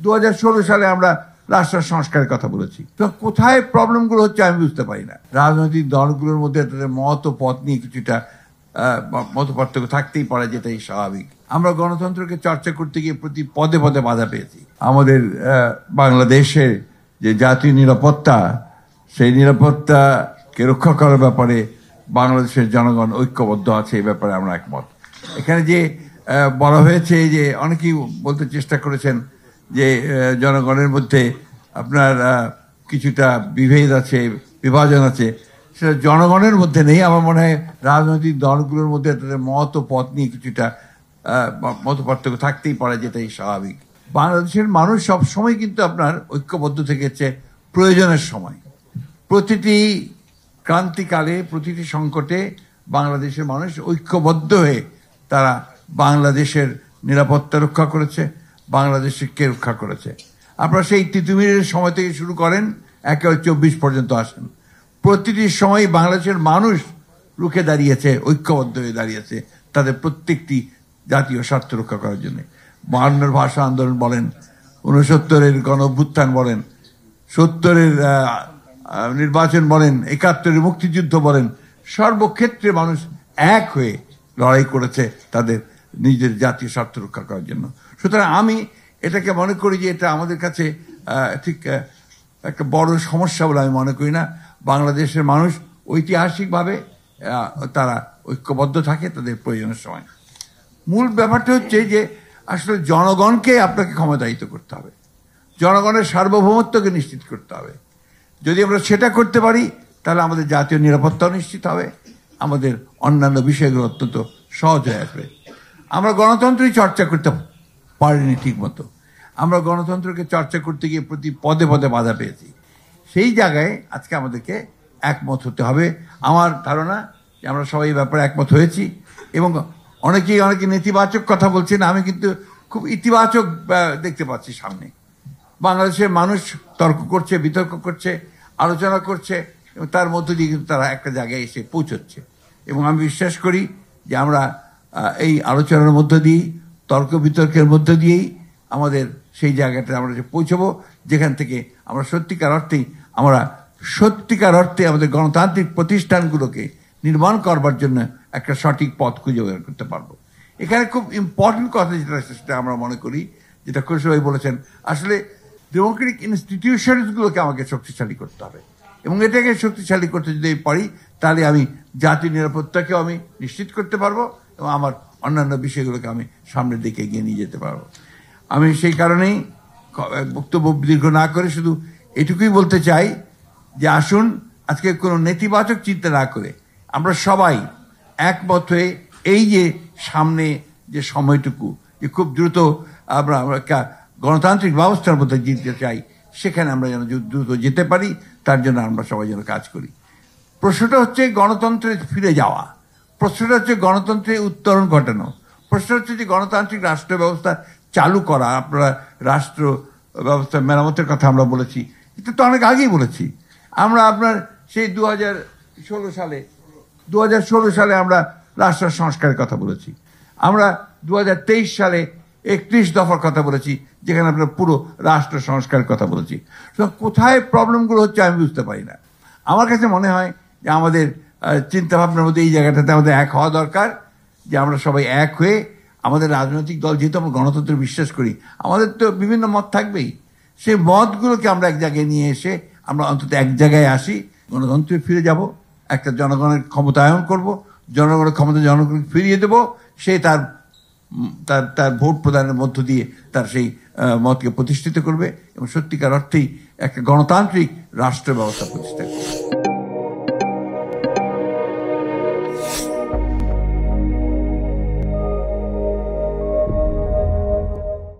2016 সালে আমরা রাষ্ট্র সংস্কারের কথা বলেছি। তো কোথায় প্রবলেমগুলো হচ্ছে আমি বুঝতে পারি না। রাজনৈতিক দলগুলোর মধ্যে তাদের মত পথ নিয়ে কিছুটা মত পার্থক্য থাকতেই পারে, যেটাই স্বাভাবিক। আমরা গণতন্ত্রকে চর্চা করতে গিয়ে প্রতি পদে পদে বাধা পেয়েছি। আমাদের বাংলাদেশের যে জাতীয় নিরাপত্তা, সেই নিরাপত্তাকে রক্ষা করার ব্যাপারে বাংলাদেশের জনগণ ঐক্যবদ্ধ আছে, এই ব্যাপারে আমরা একমত। এখানে যে বলা হয়েছে, যে অনেকেই বলতে চেষ্টা করেছেন যে জনগণের মধ্যে আপনার কিছুটা বিভেদ আছে, বিভাজন আছে, সেটা জনগণের মধ্যে নেই। আমার মনে হয় রাজনৈতিক দলগুলোর মধ্যে তাদের মত ও পথ নিয়ে কিছুটা মত পার্থক্য থাকতেই পারে, যেটাই স্বাভাবিক। বাংলাদেশের মানুষ সবসময় কিন্তু আপনার ঐক্যবদ্ধ থেকেছে প্রয়োজনের সময়। প্রতিটি ক্রান্তিকালে, প্রতিটি সংকটে বাংলাদেশের মানুষ ঐক্যবদ্ধ হয়ে তারা বাংলাদেশের নিরাপত্তা রক্ষা করেছে, বাংলাদেশকে রক্ষা করেছে। আপনারা সেই তিতুমিরের সময় থেকে শুরু করেন, একেবারে 24 পর্যন্ত আসেন। প্রতিটি সময় বাংলাদেশের মানুষ রুখে দাঁড়িয়েছে, ঐক্যবদ্ধ হয়ে দাঁড়িয়েছে তাদের প্রত্যেকটি জাতীয় স্বার্থ রক্ষা করার জন্য। 52 ভাষা আন্দোলন বলেন, 69-এর গণ অভ্যুত্থান বলেন, 70-এর নির্বাচন বলেন, 71-এর মুক্তিযুদ্ধ বলেন, সর্বক্ষেত্রে মানুষ এক হয়ে লড়াই করেছে তাদের নিজের জাতীয় স্বার্থ রক্ষা করার জন্য। সুতরাং আমি এটাকে মনে করি যে এটা আমাদের কাছে ঠিক একটা বড় সমস্যা বলে আমি মনে করি না। বাংলাদেশের মানুষ ঐতিহাসিকভাবে তারা ঐক্যবদ্ধ থাকে তাদের প্রয়োজনের সময়। মূল ব্যাপারটা হচ্ছে যে আসলে জনগণকে আপনাকে ক্ষমতায়িত করতে হবে, জনগণের সার্বভৌমত্বকে নিশ্চিত করতে হবে। যদি আমরা সেটা করতে পারি তাহলে আমাদের জাতীয় নিরাপত্তাও নিশ্চিত হবে, আমাদের অন্যান্য বিষয়গুলো অত্যন্ত সহজ হয়ে আসবে। আমরা গণতন্ত্রই চর্চা করতে পারিনি ঠিক মতো। আমরা গণতন্ত্রকে চর্চা করতে গিয়ে প্রতি পদে পদে বাধা পেয়েছি। সেই জায়গায় আজকে আমাদেরকে একমত হতে হবে। আমার ধারণা যে আমরা সবাই এই ব্যাপারে একমত হয়েছি, এবং অনেকে নেতিবাচক কথা বলছেন, আমি কিন্তু খুব ইতিবাচক দেখতে পাচ্ছি সামনে। বাংলাদেশের মানুষ তর্ক করছে, বিতর্ক করছে, আলোচনা করছে, এবং তার মধ্য দিয়ে কিন্তু তারা একটা জায়গায় এসে পৌঁছচ্ছে। এবং আমি বিশ্বাস করি যে আমরা এই আলোচনার মধ্য দিয়েই, তর্ক বিতর্কের মধ্য দিয়েই আমাদের সেই জায়গাটা আমরা যে পৌঁছবো, যেখান থেকে আমরা সত্যিকার অর্থে আমাদের গণতান্ত্রিক প্রতিষ্ঠানগুলোকে নির্মাণ করবার জন্য একটা সঠিক পথ খুঁজে বের করতে পারবো। এখানে খুব ইম্পর্টেন্ট কথা যেটা সেটা আমরা মনে করি, যেটা সবাই বলেছেন, আসলে ডেমোক্রেটিক ইনস্টিটিউশনসগুলোকে আমাকে শক্তিশালী করতে হবে, এবং এটাকে শক্তিশালী করতে যদি পারি তাহলে আমি জাতীয় নিরাপত্তাকেও আমি নিশ্চিত করতে পারবো, এবং আমার অন্যান্য বিষয়গুলোকে আমি সামনের দিকে এগিয়ে নিয়ে যেতে পারবো। আমি সেই কারণেই বক্তব্য দীর্ঘ না করে শুধু এটুকুই বলতে চাই যে আসুন আজকে কোনো নেতিবাচক চিন্তা না করে আমরা সবাই একমত হয়ে এই যে সামনে যে সময়টুকু, যে খুব দ্রুত আমরা গণতান্ত্রিক ব্যবস্থার মধ্যে জিততে চাই, সেখানে আমরা যেন দ্রুত যেতে পারি, তার জন্য আমরা সবাই যেন কাজ করি। প্রশ্নটা হচ্ছে গণতন্ত্রে ফিরে যাওয়া, প্রশ্নটা হচ্ছে গণতন্ত্রে উত্তরণ ঘটানো, প্রশ্ন হচ্ছে যে গণতান্ত্রিক রাষ্ট্র ব্যবস্থা চালু করা। আপনারা রাষ্ট্র ব্যবস্থা মেরামতের কথা আমরা বলেছি, এটা তো অনেক আগেই বলেছি। আমরা আপনার সেই 2016 সালে আমরা রাষ্ট্র সংস্কারের কথা বলেছি। আমরা 2023 সালে 31 দফার কথা বলেছি, যেখানে আমরা পুরো রাষ্ট্র সংস্কারের কথা বলেছি। কোথায় প্রবলেমগুলো হচ্ছে আমি বুঝতে পারি না। আমার কাছে মনে হয় যে আমাদের চিন্তাভাবনার মধ্যে এই জায়গাটাতে আমাদের এক হওয়া দরকার, যে আমরা সবাই এক হয়ে আমাদের রাজনৈতিক দল, যেহেতু আমরা গণতন্ত্রে বিশ্বাস করি, আমাদের তো বিভিন্ন মত থাকবেই, সেই মতগুলোকে আমরা এক জায়গায় নিয়ে এসে আমরা অন্তত এক জায়গায় আসি, গণতন্ত্রে ফিরে যাব, একটা জনগণের ক্ষমতায়ন করব, জনগণের ক্ষমতা জনগণকে ফিরিয়ে দেব, সে তার ভোট প্রদানের মধ্য দিয়ে তার সেই মতকে প্রতিষ্ঠিত করবে, এবং সত্যিকার অর্থেই একটা গণতান্ত্রিক রাষ্ট্র ব্যবস্থা প্রতিষ্ঠা করবে।